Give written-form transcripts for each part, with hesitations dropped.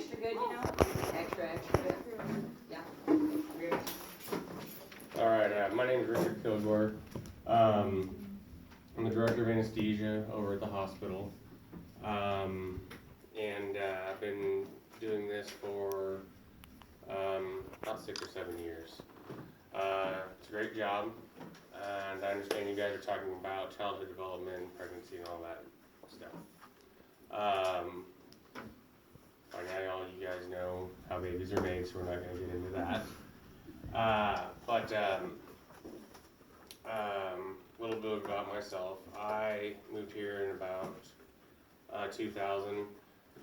extra good, you know? Extra good. Yeah. Great. All right, my name is Richard Kilgore. I'm the director of anesthesia over at the hospital. And I've been doing this for about 6 or 7 years. It's a great job, and I understand you guys are talking about childhood development, pregnancy, and all that stuff. By now, all you guys know how babies are made, so we're not going to get into that. A little bit about myself. I moved here in about 2000.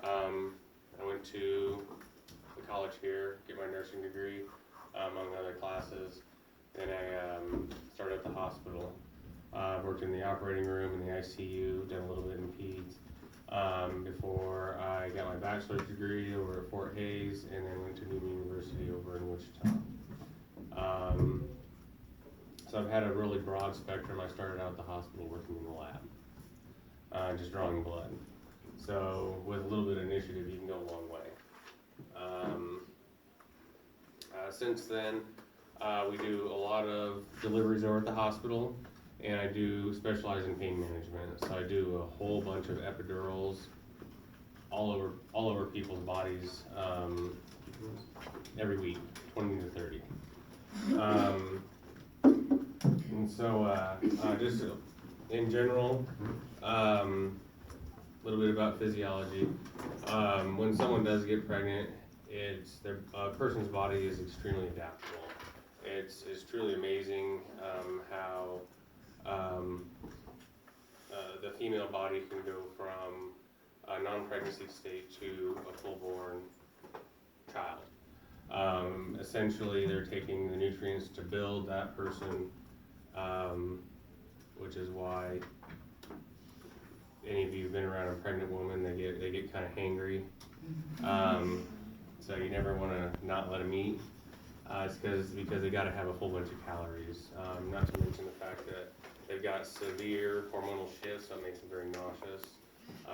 I went to the college here, get my nursing degree, among other classes. Then I started at the hospital. Worked in the operating room, in the ICU, done a little bit in peds. Before I got my bachelor's degree over at Fort Hays, and then went to Newman University over in Wichita. So I've had a really broad spectrum. I started out at the hospital working in the lab, just drawing blood. So with a little bit of initiative, you can go a long way. Since then, we do a lot of deliveries over at the hospital, and I do specialize in pain management. So I do a whole bunch of epidurals all over people's bodies every week, 20 to 30. And so just in general, a little bit about physiology. When someone does get pregnant, a person's body is extremely adaptable. It's truly amazing how the female body can go from a non-pregnancy state to a full-born child. Essentially, they're taking the nutrients to build that person, which is why any of you who've been around a pregnant woman, they get kind of hangry. So you never want to not let them eat. It's because they got to have a whole bunch of calories. Not to mention the fact that they've got severe hormonal shifts, so it makes them very nauseous.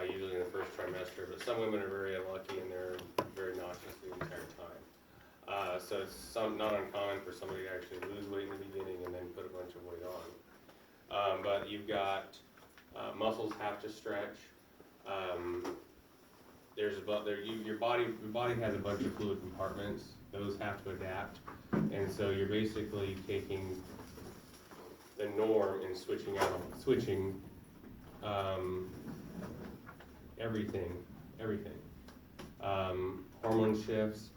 Usually in the first trimester, but some women are very unlucky and they're very nauseous the entire time. So it's not uncommon for somebody to actually lose weight in the beginning and then put a bunch of weight on. But you've got muscles have to stretch. Your body has a bunch of fluid compartments. Those have to adapt, and so you're basically taking the norm and switching everything. Hormone shifts.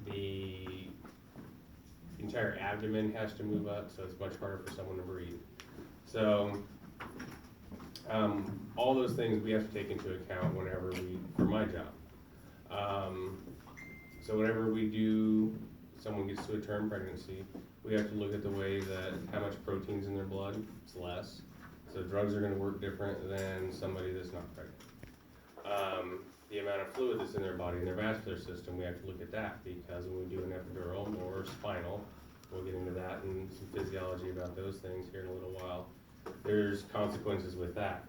The entire abdomen has to move up, so it's much harder for someone to breathe. So all those things we have to take into account for my job. So whenever someone gets to a term pregnancy, we have to look at the way that how much protein's in their blood. It's less. So drugs are going to work different than somebody that's not pregnant. The amount of fluid that's in their body, in their vascular system, we have to look at that, because when we do an epidural or spinal, we'll get into that and some physiology about those things here in a little while. There's consequences with that.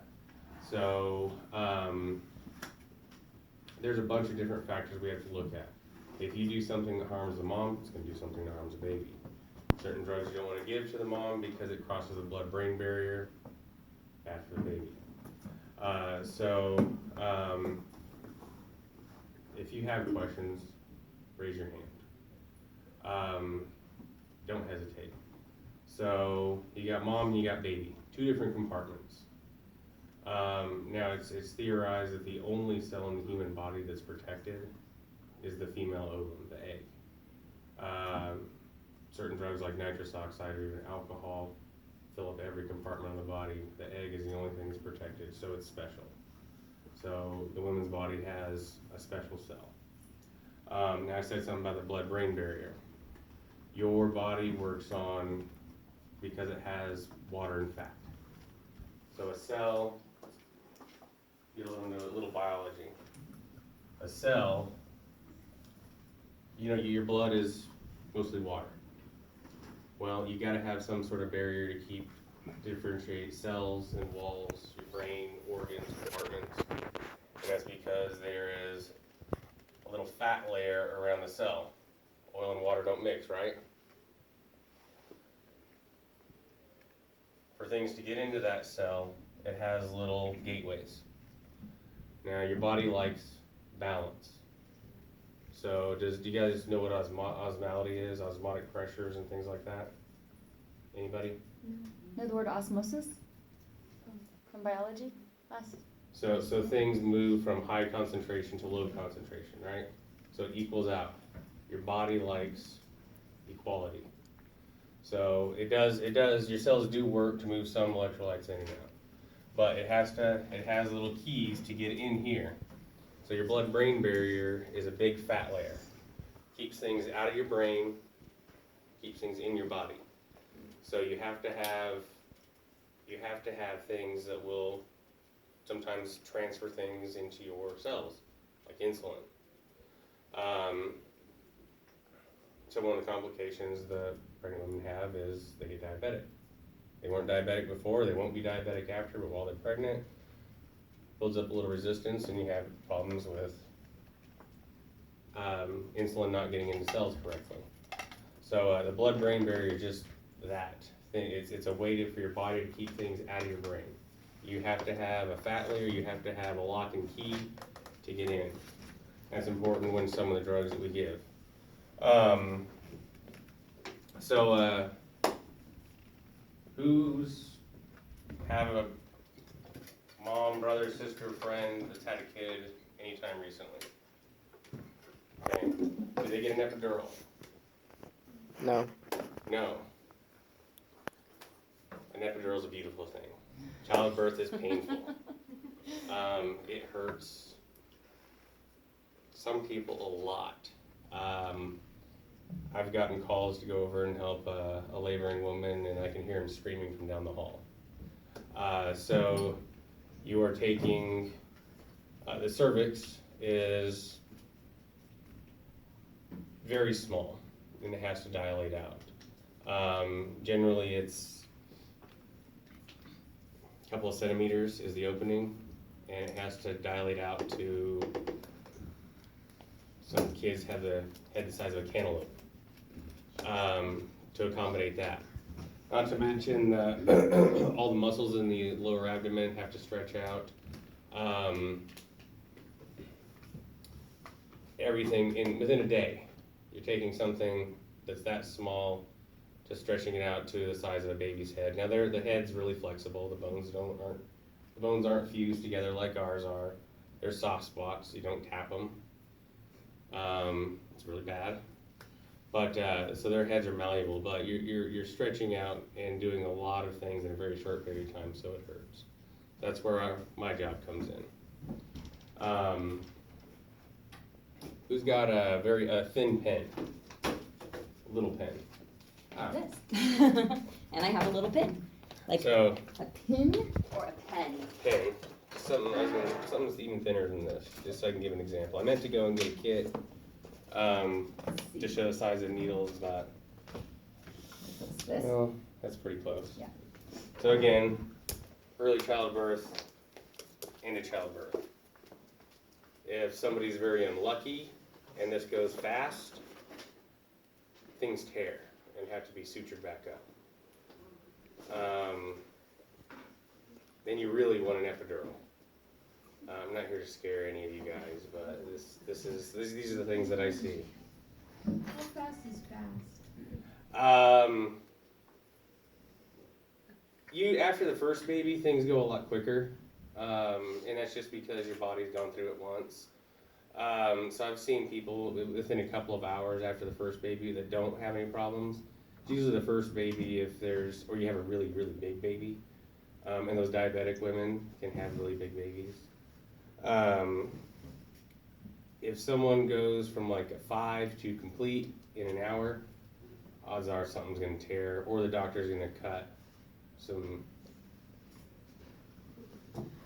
So there's a bunch of different factors we have to look at. If you do something that harms the mom, it's going to do something that harms the baby. Certain drugs you don't want to give to the mom because it crosses the blood-brain barrier, bad for the baby. If you have questions, raise your hand. Don't hesitate. So you got mom and you got baby, 2 different compartments. Now it's theorized that the only cell in the human body that's protected is the female ovum, the egg. Certain drugs like nitrous oxide or even alcohol fill up every compartment of the body. The egg is the only thing that's protected, so it's special. So the woman's body has a special cell. Now I said something about the blood-brain barrier. Your body works because it has water and fat. So a cell, get a little biology. A cell, your blood is mostly water. Well, you got to have some sort of barrier to differentiate cells and walls, your brain, organs, compartments. And that's because there is fat layer around the cell. Oil and water don't mix, right? For things to get into that cell, it has little gateways. Now your body likes balance. So do you guys know what osmolality is, osmotic pressures and things like that? Anybody? Know the word osmosis from biology? So things move from high concentration to low concentration, right? So it equals out. Your body likes equality. So it does, your cells do work to move some electrolytes in and out. But it has little keys to get in here. So your blood-brain barrier is a big fat layer. Keeps things out of your brain, keeps things in your body. So you have to have things that will sometimes transfer things into your cells, like insulin. So one of the complications the pregnant women have is they get diabetic. They weren't diabetic before, they won't be diabetic after, but while they're pregnant, builds up a little resistance and you have problems with insulin not getting into cells correctly. So the blood-brain barrier is just that thing. It's a way for your body to keep things out of your brain. You have to have a fat layer, you have to have a lock and key to get in. That's important when some of the drugs that we give. Who's have a mom, brother, sister, friend that's had a kid anytime recently? Okay. Did they get an epidural? No. No. An epidural is a beautiful thing. Childbirth is painful. It hurts some people a lot. I've gotten calls to go over and help a laboring woman, and I can hear him screaming from down the hall. So you are taking, the cervix is very small, and it has to dilate out. Generally, it's a couple of centimeters is the opening, and it has to dilate out to, some kids have the head the size of a cantaloupe, to accommodate that. Not to mention that all the muscles in the lower abdomen have to stretch out. Everything within a day. You're taking something that's that small to stretching it out to the size of a baby's head. Now the head's really flexible. The bones aren't fused together like ours are. There's soft spots. You don't tap them. It's really bad. But so their heads are malleable, but you're stretching out and doing a lot of things in a very short period of time, so it hurts. That's where my job comes in. Who's got a very thin pen? Little pen. This. And I have a little pin. Like So a pin or a pen? pen. Something that's even thinner than this, just so I can give an example. I meant to go and get a kit to show the size of the needles, but What's this? well, that's pretty close. Yeah. So again, early childbirth, into childbirth. If somebody's very unlucky and this goes fast, things tear and have to be sutured back up. Then you really want an epidural. I'm not here to scare any of you guys, but these are the things that I see. How fast is fast? After the first baby, things go a lot quicker, and that's just because your body's gone through it once. So I've seen people within a couple of hours after the first baby that don't have any problems. It's usually the first baby or you have a really, really big baby, and those diabetic women can have really big babies. If someone goes from like a 5 to complete in an hour, odds are something's going to tear, or the doctor's going to cut some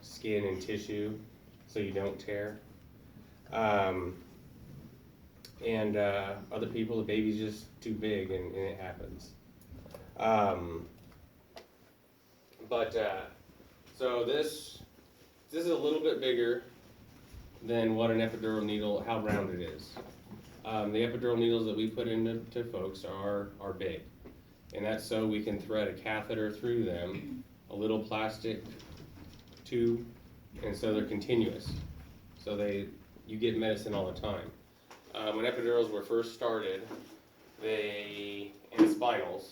skin and tissue so you don't tear. Other people, the baby's just too big and it happens. So this is a little bit bigger than what an epidural needle, how round it is. The epidural needles that we put into folks are big. And that's so we can thread a catheter through them, a little plastic tube, and so they're continuous. So you get medicine all the time. When epidurals were first started, and spinals,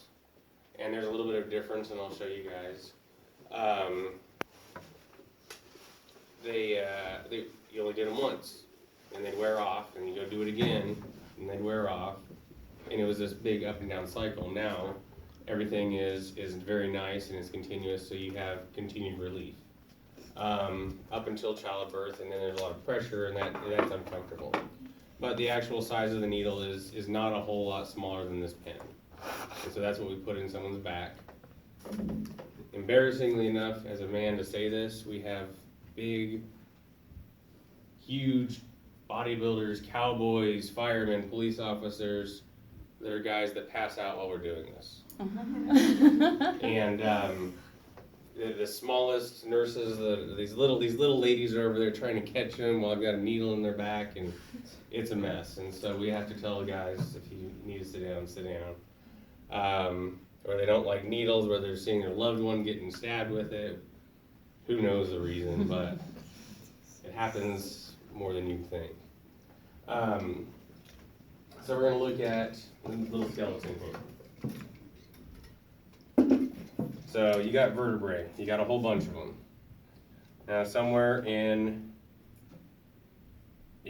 and there's a little bit of difference, and I'll show you guys. You only did them once, and they'd wear off, and you go do it again, and they'd wear off, and it was this big up and down cycle. Now, everything is very nice and it's continuous, so you have continued relief. Up until childbirth, and then there's a lot of pressure, and that's uncomfortable. But the actual size of the needle is not a whole lot smaller than this pen. And so that's what we put in someone's back. Embarrassingly enough, as a man to say this, we have big, huge bodybuilders, cowboys, firemen, police officers that are guys that pass out while we're doing this. And the smallest nurses, these little ladies are over there trying to catch them while I've got a needle in their back, and it's a mess. And so we have to tell the guys, if you need to sit down. Or they don't like needles, where they're seeing their loved one getting stabbed with it. Who knows the reason, but it happens more than you think. So we're going to look at the little skeleton here. So you got vertebrae, you got a whole bunch of them. Now somewhere you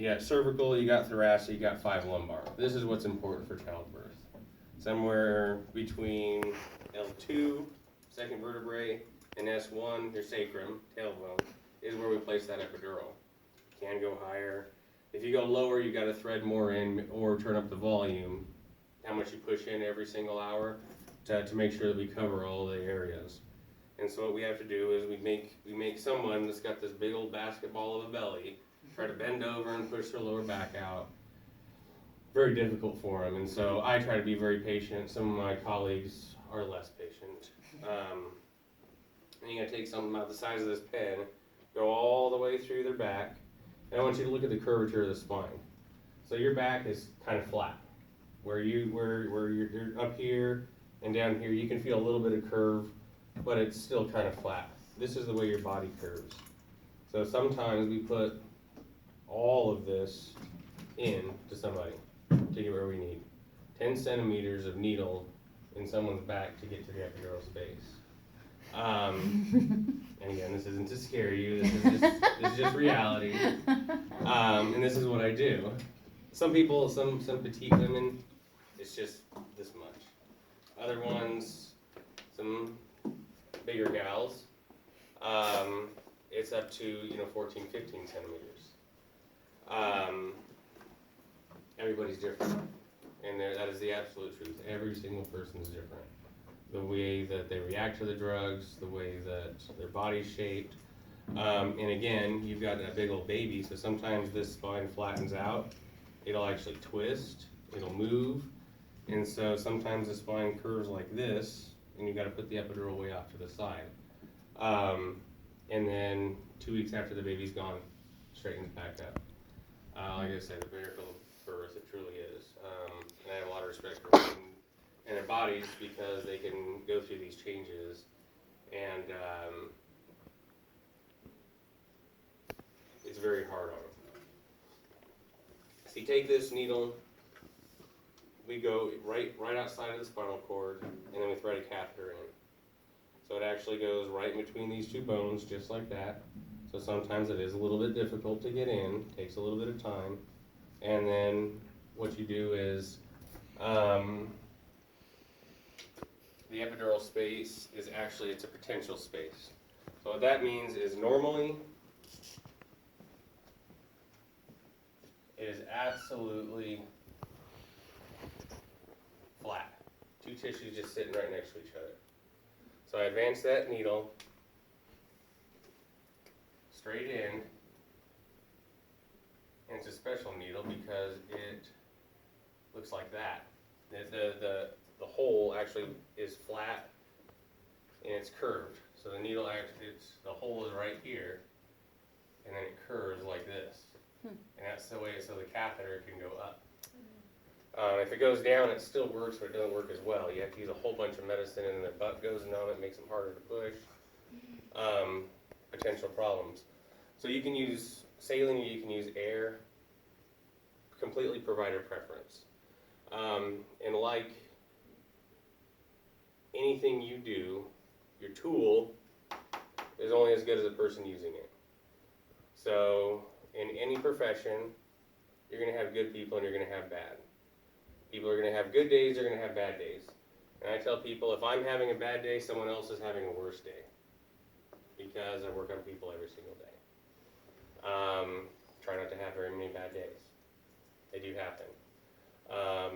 got cervical, you got thoracic, you got 5 lumbar. This is what's important for childbirth. Somewhere between L2, second vertebrae, and S1, your sacrum, tailbone, is where we place that epidural. Can go higher. If you go lower, you got to thread more in or turn up the volume, how much you push in every single hour to make sure that we cover all the areas. And so what we have to do is we make someone that's got this big old basketball of a belly, try to bend over and push their lower back out. Very difficult for them, and so I try to be very patient. Some of my colleagues are less patient. And you're going to take something about the size of this pen, go all the way through their back, and I want you to look at the curvature of the spine. So your back is kind of flat. Where you're up here and down here, you can feel a little bit of curve, but it's still kind of flat. This is the way your body curves. So sometimes we put all of this in to somebody to get where we need. 10 centimeters of needle in someone's back to get to the epidural space. And again, this isn't to scare you, this is just reality. And this is what I do. Some people, some petite women, it's just this much. Other ones, some bigger gals, it's up to 14, 15 centimeters. Everybody's different, and that is the absolute truth. Every single person is different. The way that they react to the drugs, the way that their body's shaped. And again, you've got a big old baby, so sometimes this spine flattens out. It'll actually twist, it'll move, and so sometimes the spine curves like this, and you've got to put the epidural way off to the side. And then 2 weeks after the baby's gone, straightens back up. Like I said, the miracle of birth, it truly is. And I have a lot of respect for women and their bodies because they can go through these changes, and it's very hard on them. So you take this needle, we go right outside of the spinal cord, and then we thread a catheter in. So it actually goes right in between these two bones, just like that. So sometimes it is a little bit difficult to get in, takes a little bit of time. And then what you do is, the epidural space is actually, it's a potential space. So what that means is normally, it is absolutely flat. Two tissues just sitting right next to each other. So I advance that needle straight in, and it's a special needle because it looks like that. The hole actually is flat and it's curved. So the needle actually, the hole is right here, and then it curves like this. And that's the way, so the catheter can go up. If it goes down, it still works, but it doesn't work as well. You have to use a whole bunch of medicine, and their butt goes numb. It makes them harder to push. Potential problems. So you can use saline, or you can use air. Completely provider preference. And like anything you do, your tool is only as good as the person using it. So in any profession, you're going to have good people and you're going to have bad. People are going to have good days, they're going to have bad days. And I tell people, if I'm having a bad day, someone else is having a worse day. Because I work on people every single day. Try not to have very many bad days. They do happen.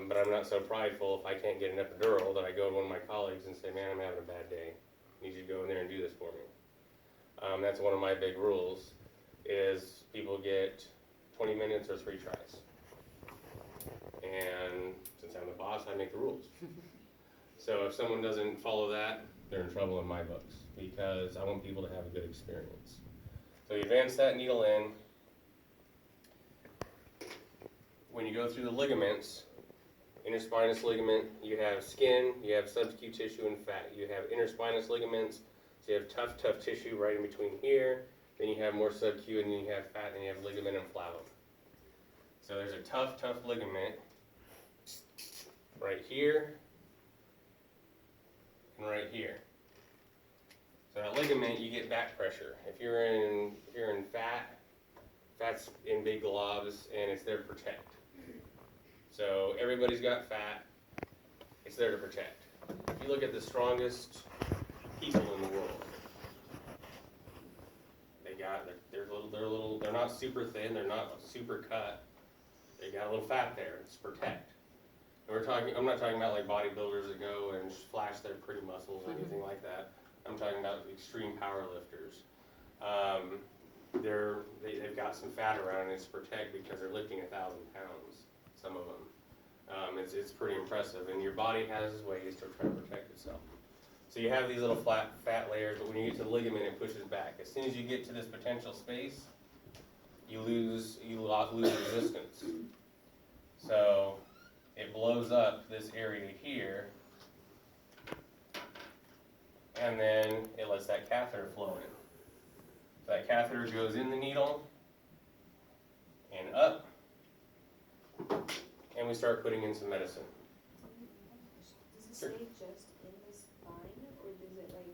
But I'm not so prideful if I can't get an epidural that I go to one of my colleagues and say, man, I'm having a bad day. I need you to go in there and do this for me. That's one of my big rules, is people get 20 minutes or 3 tries. And since I'm the boss, I make the rules. So if someone doesn't follow that, they're in trouble in my books, because I want people to have a good experience. So you advance that needle in. When you go through the ligaments, interspinous ligament, you have skin, you have subcutaneous tissue and fat. You have interspinous ligaments, so you have tough tissue right in between here. Then you have more subcutaneous, and then you have fat, and you have ligament and flavum. So there's a tough ligament right here and right here. So that ligament, you get back pressure. If you're in fat's in big globs, and it's there to protect. So everybody's got fat, it's there to protect. If you look at the strongest people in the world, they're not super thin, they're not super cut. They got a little fat there, it's to protect. And I'm not talking about like bodybuilders that go and flash their pretty muscles or anything like that. I'm talking about extreme power lifters. They've got some fat around, and it's to protect because they're lifting 1,000 pounds, some of them. It's pretty impressive, and your body has ways to try to protect itself. So you have these little fat layers, but when you get to the ligament, it pushes back. As soon as you get to this potential space, you lose resistance. So it blows up this area here, and then it lets that catheter flow in. So that catheter goes in the needle and up, and we start putting in some medicine. Does it Sure. stay just in the spine, or does it like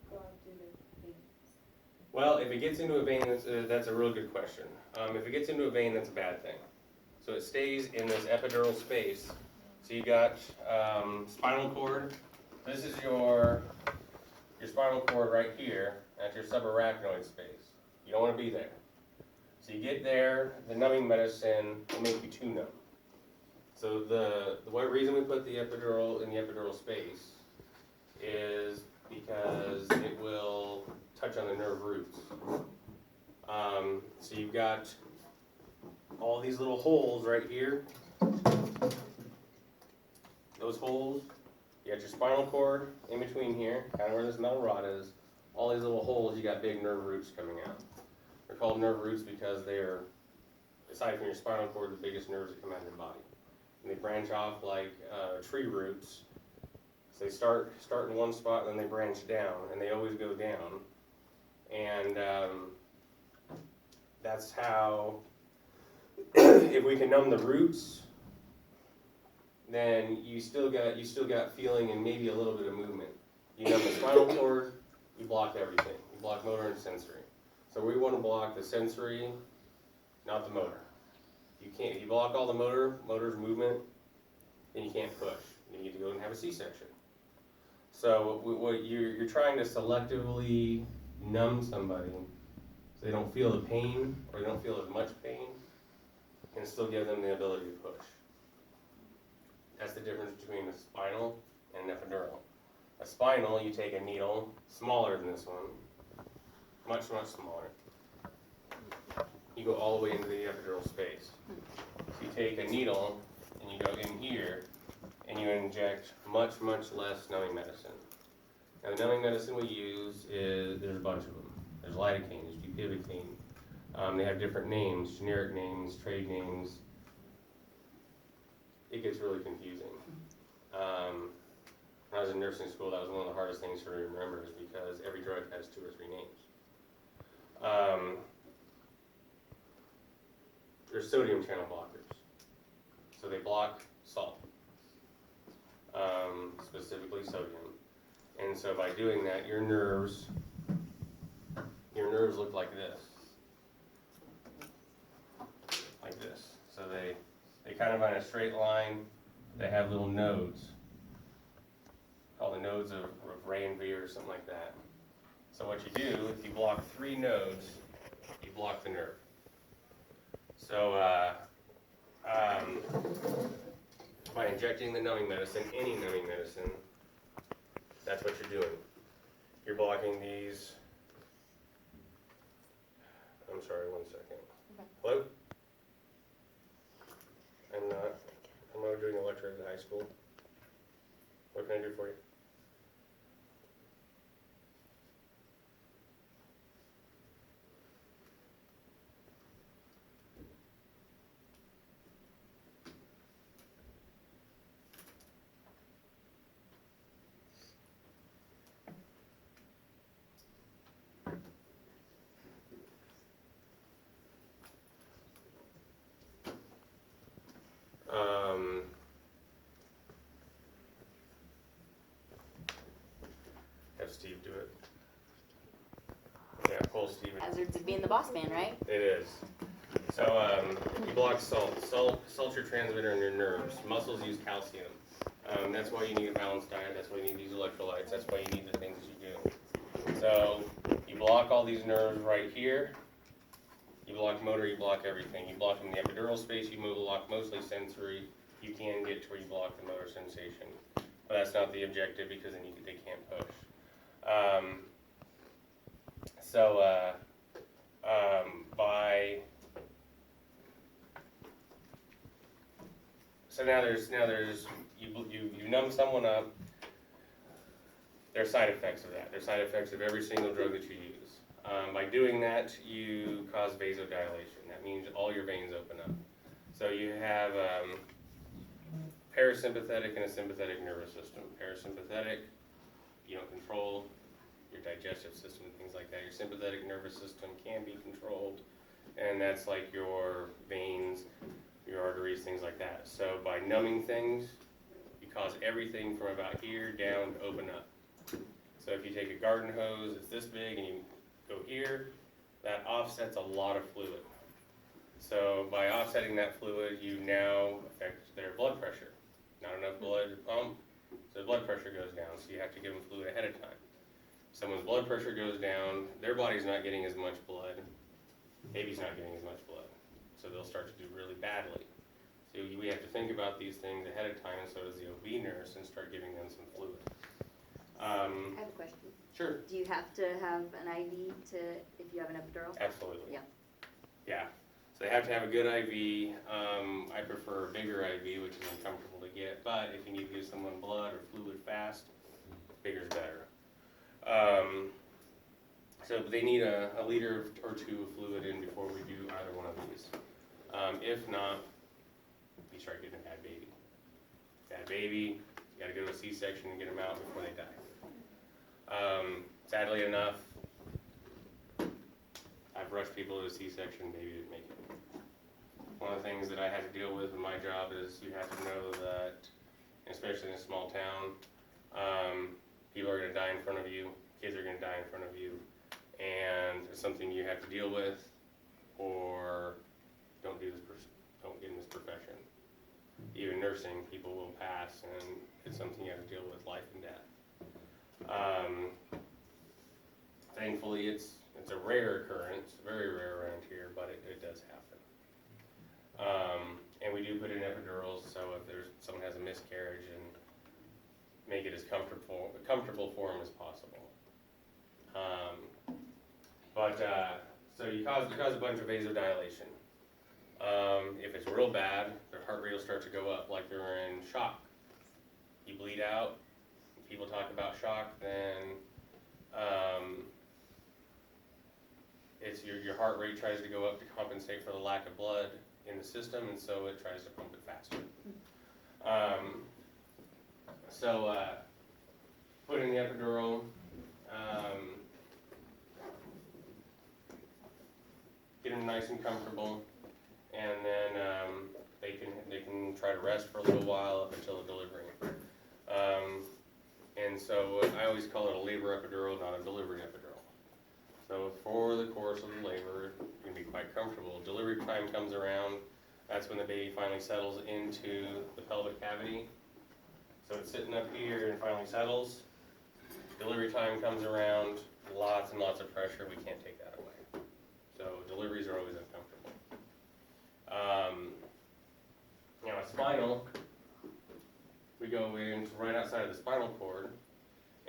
go out through the veins? Well, if it gets into a vein, that's a real good question. If it gets into a vein, that's a bad thing. So it stays in this epidural space. So you got spinal cord. This is your spinal cord right here. That's your subarachnoid space. You don't want to be there. So you get there, the numbing medicine will make you too numb. So the reason we put the epidural in the epidural space is because it will touch on the nerve roots. So you've got all these little holes right here. Those holes, you got your spinal cord in between here, kind of where this metal rod is. All these little holes, you got big nerve roots coming out. They're called nerve roots because they're, aside from your spinal cord, the biggest nerves that come out of your body. And they branch off like tree roots. So they start in one spot, and then they branch down, and they always go down. And that's how, if we can numb the roots, then you still got feeling and maybe a little bit of movement. You numb the spinal cord, you block everything. You block motor and sensory. So we want to block the sensory, not the motor. If you block all the motor's movement, then you can't push. You need to go and have a C-section. So what you're trying to selectively numb somebody so they don't feel the pain, or they don't feel as much pain, and still give them the ability to push. That's the difference between a spinal and an epidural. A spinal, you take a needle smaller than this one, much smaller. You go all the way into the epidural space. So you take a needle and you go in here and you inject much less numbing medicine. Now the numbing medicine we use there's a bunch of them. There's lidocaine, there's bupivacaine, They have different names, generic names, trade names. It gets really confusing. When I was in nursing school, that was one of the hardest things to remember, is because every drug has 2 or 3 names. There's sodium channel blockers. So they block salt, specifically sodium. And so by doing that, your nerves look like this. Like this. So they kind of on a straight line, they have little nodes, called the nodes of Ranvier or something like that. So what you do, if you block 3 nodes, you block the nerve. So by injecting the numbing medicine, any numbing medicine, that's what you're doing. You're blocking these. I'm sorry, 1 second. Okay. Hello? I'm not doing electric at high school. What can I do for you? Have Steve do it. Yeah, pull Steve in. Hazards of being the boss man, right? It is. So you block salt. Salt's your transmitter in your nerves. Muscles use calcium. That's why you need a balanced diet. That's why you need these electrolytes. That's why you need the things you do. So you block all these nerves right here. You block motor, you block everything. You block in the epidural space, you block mostly sensory. You can get to where you block the motor sensation. But that's not the objective, because then they can't push. So now there's you numb someone up. There are side effects of that. There are side effects of every single drug that you use. By doing that, you cause vasodilation. That means all your veins open up. So you have parasympathetic and a sympathetic nervous system. Parasympathetic, you don't control your digestive system and things like that. Your sympathetic nervous system can be controlled, and that's like your veins, your arteries, things like that. So by numbing things, you cause everything from about here down to open up. So if you take a garden hose, it's this big, and you go here, that offsets a lot of fluid. So by offsetting that fluid, you now affect their blood pressure. Not enough blood to pump, so the blood pressure goes down, so you have to give them fluid ahead of time. Someone's blood pressure goes down, their body's not getting as much blood, baby's not getting as much blood, so they'll start to do really badly. So we have to think about these things ahead of time, and so does the OB nurse, and start giving them some fluid. I have a question. Sure. Do you have to have an IV if you have an epidural? Absolutely. Yeah. Yeah. So they have to have a good IV. I prefer a bigger IV, which is uncomfortable to get, but if you need to give someone blood or fluid fast, bigger is better. So they need a liter or 2 of fluid in before we do either one of these. If not, you start getting a bad baby. Bad baby, you gotta go to a C-section and get them out before they die. Sadly enough, I've rushed people to a C-section, baby didn't make it. One of the things that I had to deal with in my job is you have to know that, especially in a small town, people are gonna die in front of you, kids are gonna die in front of you, and it's something you have to deal with, or don't get in this profession. Even nursing, people will pass, and it's something you have to deal with, life and death. Thankfully, it's a rare occurrence, very rare around here, but it does happen. And we do put in epidurals, so if someone has a miscarriage, and make it as comfortable for them as possible. So you cause a bunch of vasodilation. If it's real bad, their heart rate will start to go up, like they're in shock. You bleed out. People talk about shock, then it's your heart rate tries to go up to compensate for the lack of blood in the system, and so it tries to pump it faster. Put in the epidural, get them nice and comfortable, and then they can try to rest for a little while up until the delivery. And so I always call it a labor epidural, not a delivery epidural. So for the course of the labor, you can be quite comfortable. Delivery time comes around, that's when the baby finally settles into the pelvic cavity. So it's sitting up here and finally settles. Delivery time comes around, lots and lots of pressure, we can't take that away. So deliveries are always uncomfortable. Now a spinal, we go in right outside of the spinal cord,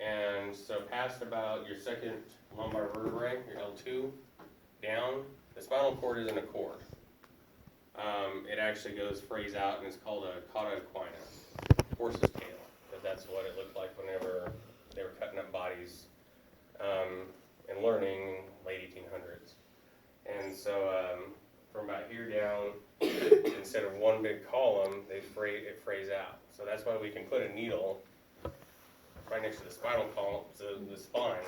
and so past about your second lumbar vertebrae, your L2, down, the spinal cord isn't a cord. It actually goes phrase out, and it's called a cauda equina, horse's tail, because that's what it looked like whenever they were cutting up bodies and learning in late 1800s. And so from about here down, instead of one big column, it frays out. So that's why we can put a needle right next to the spinal column, so the spine,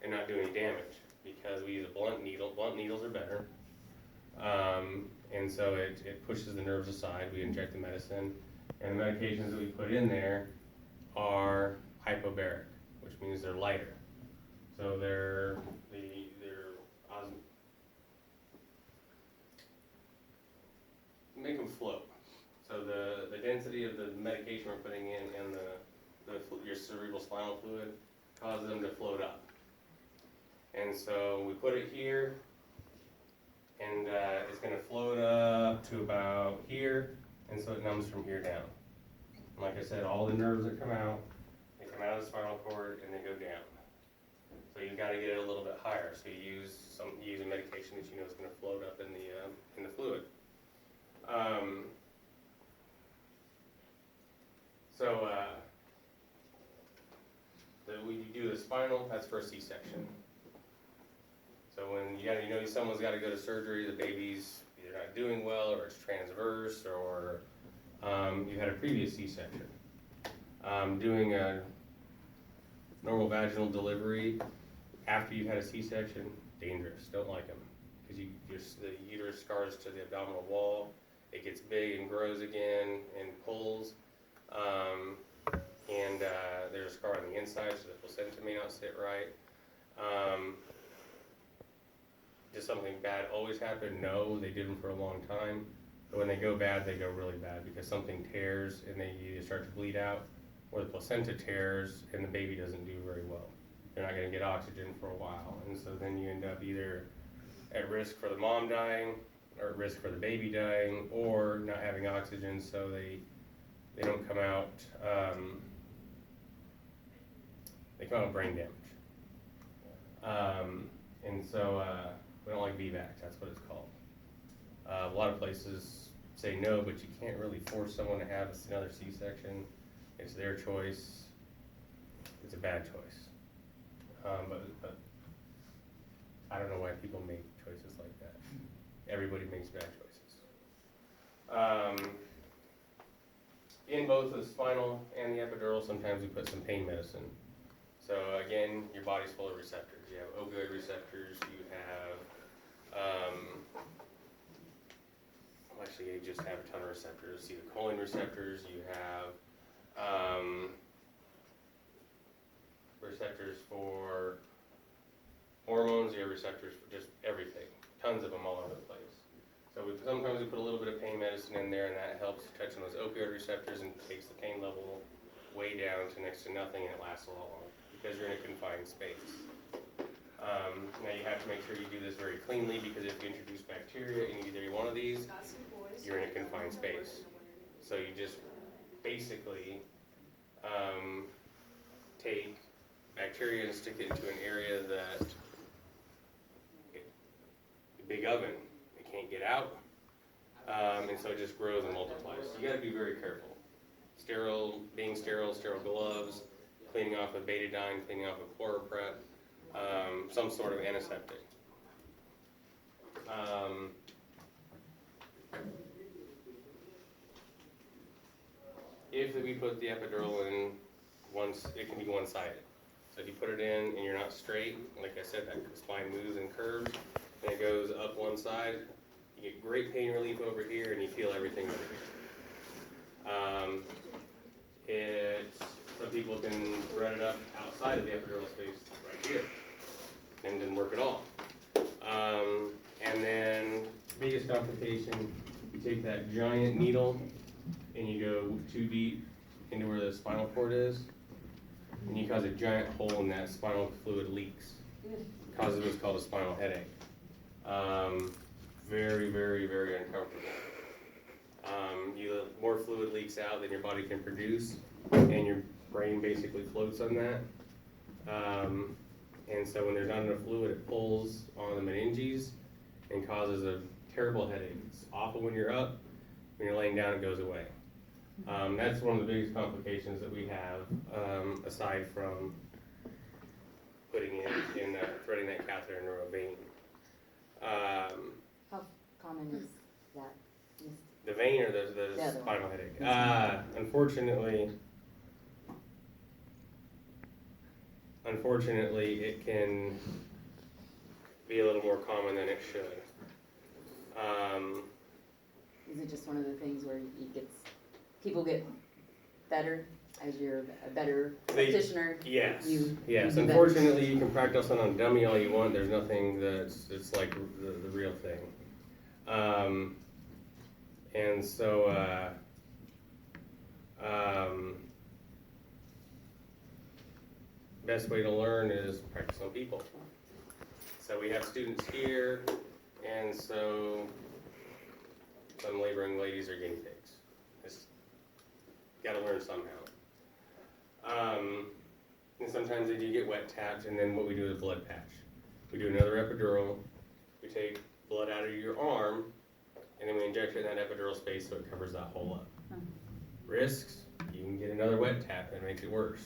and not do any damage, because we use a blunt needle. Blunt needles are better. And so it pushes the nerves aside. We inject the medicine, and the medications that we put in there are hypobaric, which means they're lighter. So they're make them float. So the density of the medication we're putting in and your cerebral spinal fluid causes them to float up. And so we put it here, and it's going to float up to about here, and so it numbs from here down. And like I said, all the nerves that come out, they come out of the spinal cord and they go down. So you've got to get it a little bit higher. So you use a medication that you know is going to float up in the fluid. We do the spinal, that's for a C-section. So when you know someone's got to go to surgery, the baby's either not doing well, or it's transverse, or you had a previous C-section. Doing a normal vaginal delivery after you've had a C-section, dangerous, don't like them. Because the uterus scars to the abdominal wall, it gets big and grows again and pulls. There's a scar on the inside, so the placenta may not sit right. Does something bad always happen? No, they did them for a long time. But when they go bad, they go really bad because something tears and they either start to bleed out, or the placenta tears and the baby doesn't do very well. They're not going to get oxygen for a while. And so then you end up either at risk for the mom dying, or at risk for the baby dying, or not having oxygen, so they don't come out, they come out with brain damage. And so we don't like VBAC, that's what it's called. A lot of places say no, but you can't really force someone to have another C-section. It's their choice. It's a bad choice. But I don't know why people make choices like that. Everybody makes bad choices. In both the spinal and the epidural, sometimes we put some pain medicine. So again, your body's full of receptors. You have opioid receptors, you have, actually you just have a ton of receptors. Acetylcholine receptors, you have receptors for hormones, you have receptors for just everything. Tons of them all over the place. So sometimes we put a little bit of pain medicine in there, and that helps touch on those opioid receptors and takes the pain level way down to next to nothing, and it lasts a lot longer because you're in a confined space. Now you have to make sure you do this very cleanly, because if you introduce bacteria in either one of these, you're in a confined space. So you just basically take bacteria and stick it into an area that a big oven. Can't get out, and so it just grows and multiplies. So you got to be very careful. Being sterile gloves, cleaning off with betadine, cleaning off with chloroprep, some sort of antiseptic. If we put the epidural in once, it can be one-sided. So if you put it in and you're not straight, like I said, that spine moves and curves, and it goes up one side, you get great pain relief over here, and you feel everything over here. Some people can run it up outside of the epidural space right here, and didn't work at all. And then, biggest complication, you take that giant needle and you go too deep into where the spinal cord is, and you cause a giant hole in that spinal fluid leaks. Causes what's called a spinal headache. Very, very, very uncomfortable. More fluid leaks out than your body can produce, and your brain basically floats on that. And so when there's not enough fluid, it pulls on the meninges and causes a terrible headache. It's awful when you're up. When you're laying down, it goes away. That's one of the biggest complications that we have, aside from putting in threading that catheter into a vein. How common is that? The vein or the other spinal one. headache? Unfortunately, it can be a little more common than it should. Is it just one of the things where people get better as you're a better practitioner? Yes. You Yes. do better. Unfortunately, you can practice on a dummy all you want. There's nothing it's like the real thing. And so, best way to learn is practice on people. So we have students here, and so some laboring ladies are guinea pigs. Just gotta learn somehow. And sometimes they do get wet tapped, and then what we do is blood patch. We do another epidural. We take blood out of your arm, and then we inject it in that epidural space so it covers that hole up. Risks, you can get another wet tap and it makes it worse.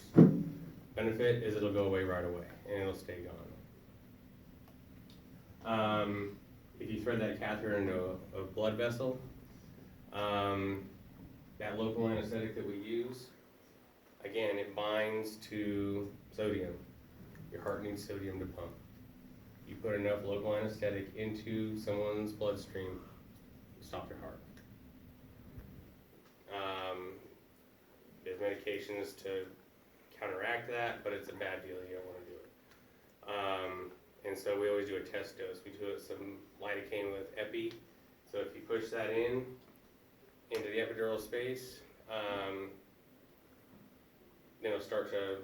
Benefit is it'll go away right away, and it'll stay gone. If you thread that catheter into a blood vessel, that local anesthetic that we use, again, it binds to sodium. Your heart needs sodium to pump. You put enough local anesthetic into someone's bloodstream, stop your heart. There's medications to counteract that, but it's a bad deal. You don't want to do it. And so we always do a test dose. We do some lidocaine with epi. So if you push that into the epidural space, then it'll start to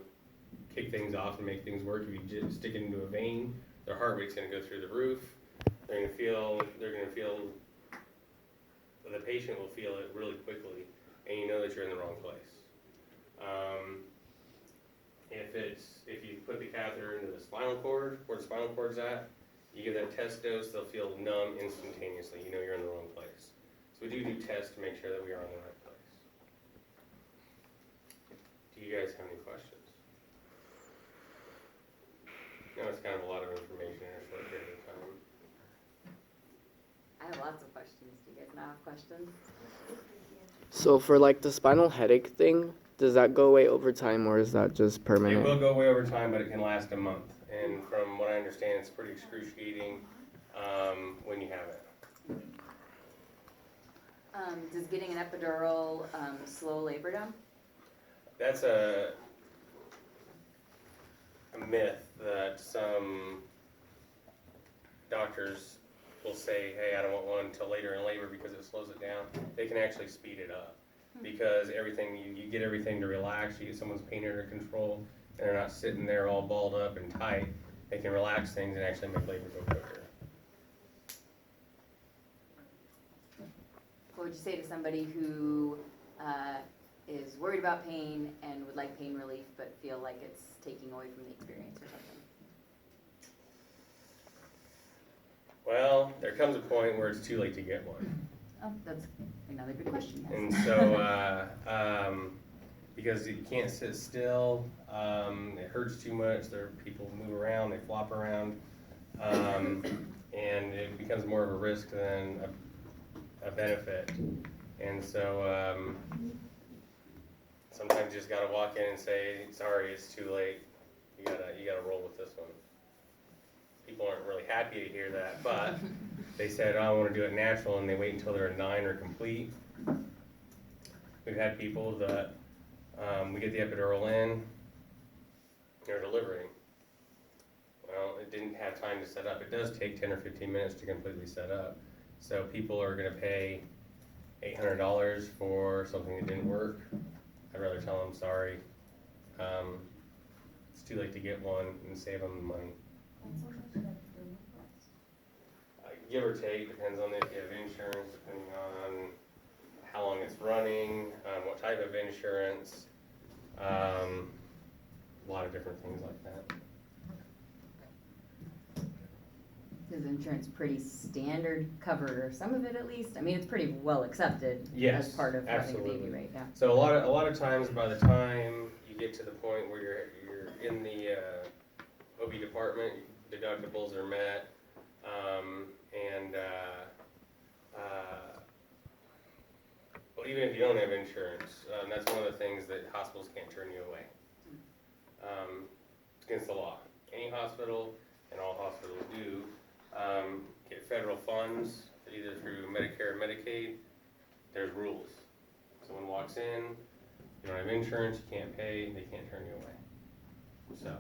kick things off and make things work. If you just stick it into a vein, their heart rate's going to go through the roof. The patient will feel it really quickly, and you know that you're in the wrong place. If you put the catheter into the spinal cord, where the spinal cord's at, you give that test dose, they'll feel numb instantaneously. You know you're in the wrong place. So we do tests to make sure that we are in the right place. Do you guys have any questions? No, it's kind of a lot of information in a short period of time. I have lots of questions. Do you guys not have questions? So for like the spinal headache thing, does that go away over time or is that just It permanent? will go away over time, but it can last a month. And from what I understand, it's pretty excruciating when you have it. Does getting an epidural slow labor down? That's a myth that some doctors will say, hey, I don't want one until later in labor because it slows it down. They can actually speed it up because everything you get everything to relax. You get someone's pain under control, and they're not sitting there all balled up and tight. They can relax things and actually make labor go quicker. What would you say to somebody who is worried about pain and would like pain relief but feel like it's taking away from the experience or something? Well, there comes a point where it's too late to get one. Oh, that's another good question. Yes. And so, because you can't sit still, it hurts too much, people move around, they flop around. and it becomes more of a risk than a benefit. And so sometimes you just gotta walk in and say, sorry, it's too late. You gotta roll with this one. People aren't really happy to hear that, but they said, oh, I want to do it natural, and they wait until they're 9 or complete. We've had people that we get the epidural in, they're delivering. Well, it didn't have time to set up. It does take 10 or 15 minutes to completely set up. So people are going to pay $800 for something that didn't work. I'd rather tell them, sorry, it's too late to get one, and save them the money. Give or take, depends on if you have insurance, depending on how long it's running, what type of insurance, a lot of different things like that. Is insurance pretty standard cover, some of it at least? I mean, it's pretty well accepted Yes, as part of having a absolutely. baby, right? Yeah. So a lot of times, by the time you get to the point where you're in the OB department, deductibles are met, well, even if you don't have insurance, that's one of the things that hospitals can't turn you away. It's against the law. Any hospital, and all hospitals do, get federal funds, either through Medicare or Medicaid. There's rules. Someone walks in, you don't have insurance, you can't pay, they can't turn you away. So,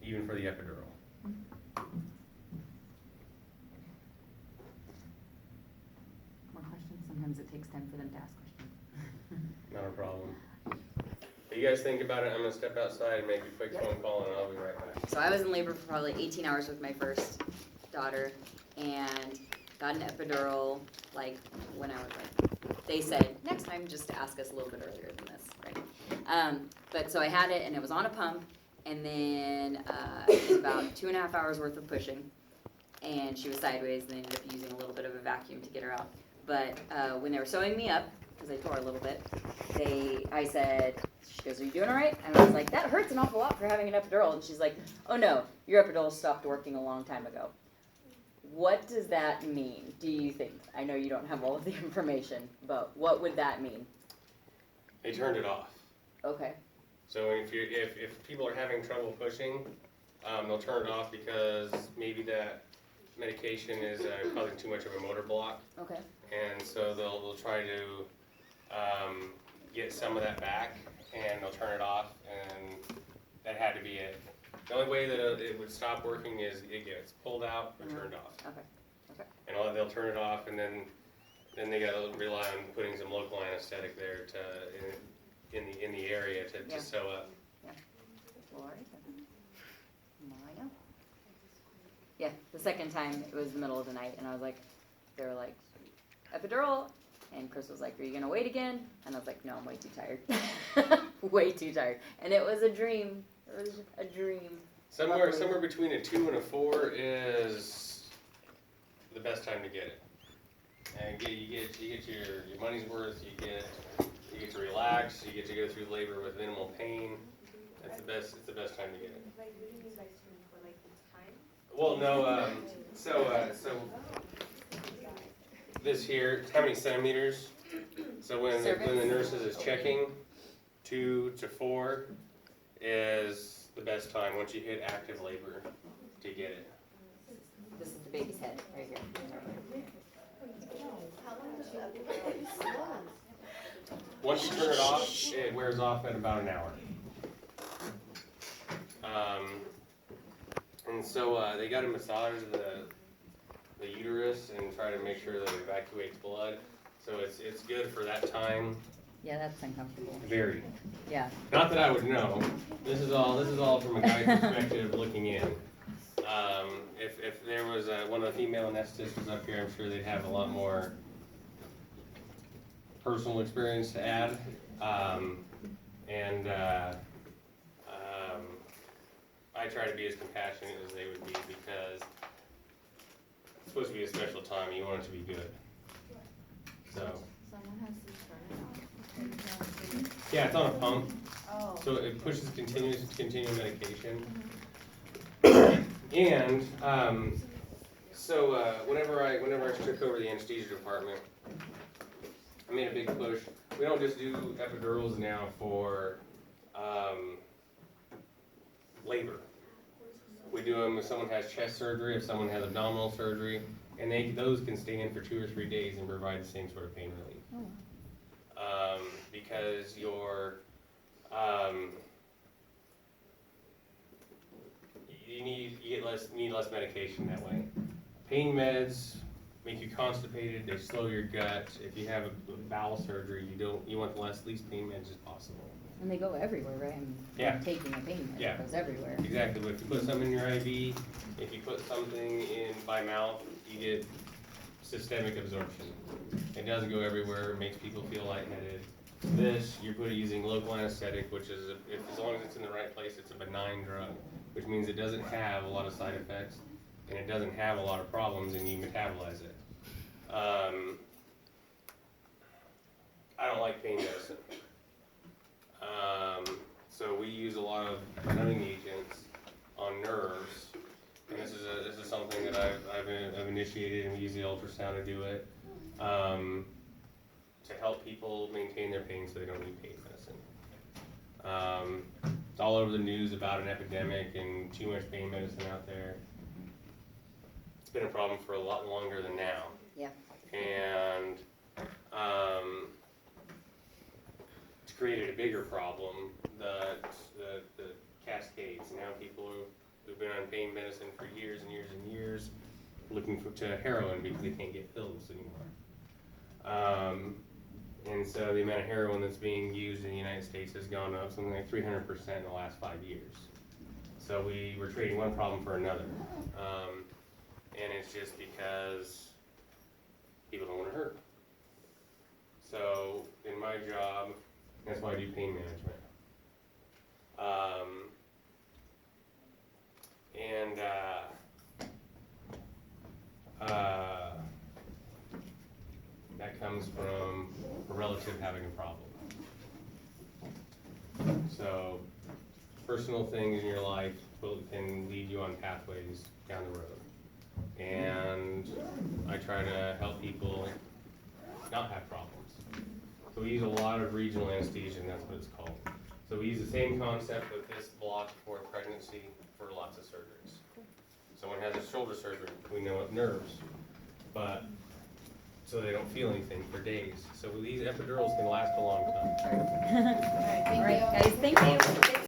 even for the epidural. More questions? Sometimes it takes time for them to ask questions. Not a problem. But you guys think about it, I'm gonna step outside and make a quick phone call and I'll be right back. So I was in labor for probably 18 hours with my first daughter and got an epidural like when I was like, they said next time just to ask us a little bit earlier than this, right? But so I had it and it was on a pump, and then it was about 2.5 hours worth of pushing, and she was sideways, and they ended up using a little bit of a vacuum to get her out. But when they were sewing me up, because I tore a little bit, I said, she goes, are you doing all right? And I was like, that hurts an awful lot for having an epidural. And she's like, oh no, your epidural stopped working a long time ago. What does that mean, do you think? I know you don't have all of the information, but what would that mean? They turned it off. Okay. So if people are having trouble pushing, they'll turn it off because maybe that medication is causing too much of a motor block. Okay. And so they'll try to get some of that back, and they'll turn it off, and that had to be it. The only way that it would stop working is it gets pulled out or turned off. Okay. And they'll turn it off, and then they gotta rely on putting some local anesthetic there in the area to sew up. Well, all right then. Now I know. Yeah, the second time, it was the middle of the night, and I was like, they were like, epidural, and Chris was like, are you gonna wait again? And I was like, no, I'm way too tired. Way too tired. And it was a dream. It was a dream. Somewhere between a 2 and a 4 is the best time to get it. And you get your money's worth. You get to relax. You get to go through labor with minimal pain. It's the best time to get it. Like, what do you mean by swimming for, like, the time? Well, no. So this here, how many centimeters? So when the nurses is checking, 2 to 4 is the best time once you hit active labor to get it. This is the baby's head, right here. How long does the epidural last? Once you turn it off, it wears off at about an hour. And so they got to massage the uterus and try to make sure that it evacuates blood. So it's good for that time. Yeah, that's uncomfortable. Very. Yeah. Not that I would know. This is all from a guy's perspective looking in. If there was one of the female anesthetists up here, I'm sure they'd have a lot more personal experience to add. I try to be as compassionate as they would be because it's supposed to be a special time and you want it to be good. So. Someone has to turn it off. Yeah, it's on a pump. Oh. So it pushes continuous medication. And, whenever I took over the anesthesia department, I made a big push. We don't just do epidurals now for, labor. We do them if someone has chest surgery, if someone has abdominal surgery, and those can stay in for 2 or 3 days and provide the same sort of pain relief. Because you need less medication that way. Pain meds make you constipated, they slow your gut. If you have a bowel surgery, you want the least pain meds as possible. And they go everywhere, right? I mean, Yeah. taking a pain med, Yeah. it goes everywhere. Exactly, but if you put something in your IV, if you put something in by mouth, you get systemic absorption. It doesn't go everywhere, it makes people feel lightheaded. This, you're using local anesthetic, which is, as long as it's in the right place, it's a benign drug, which means it doesn't have a lot of side effects, and it doesn't have a lot of problems, and you metabolize it. I don't like pain medicine. So we use a lot of numbing agents on nerves, and this is something that I've initiated, and we use the ultrasound to do it, to help people maintain their pain so they don't need pain medicine. It's all over the news about an epidemic and too much pain medicine out there. It's been a problem for a lot longer than now. Yeah. And it's created a bigger problem, the cascades. Now people who've been on pain medicine for years and years and years looking to heroin because they can't get pills anymore. And so the amount of heroin that's being used in the United States has gone up something like 300% in the last 5 years. So we're trading one problem for another. And it's just because people don't want to hurt. So in my job, that's why I do pain management. That comes from a relative having a problem. So personal things in your life can lead you on pathways down the road. And I try to help people not have problems. So we use a lot of regional anesthesia, and that's what it's called. So we use the same concept with this block for pregnancy for lots of surgeries. Someone has a shoulder surgery, we know it nerves, but so they don't feel anything for days. So these epidurals can last a long time. All right, guys, thank you.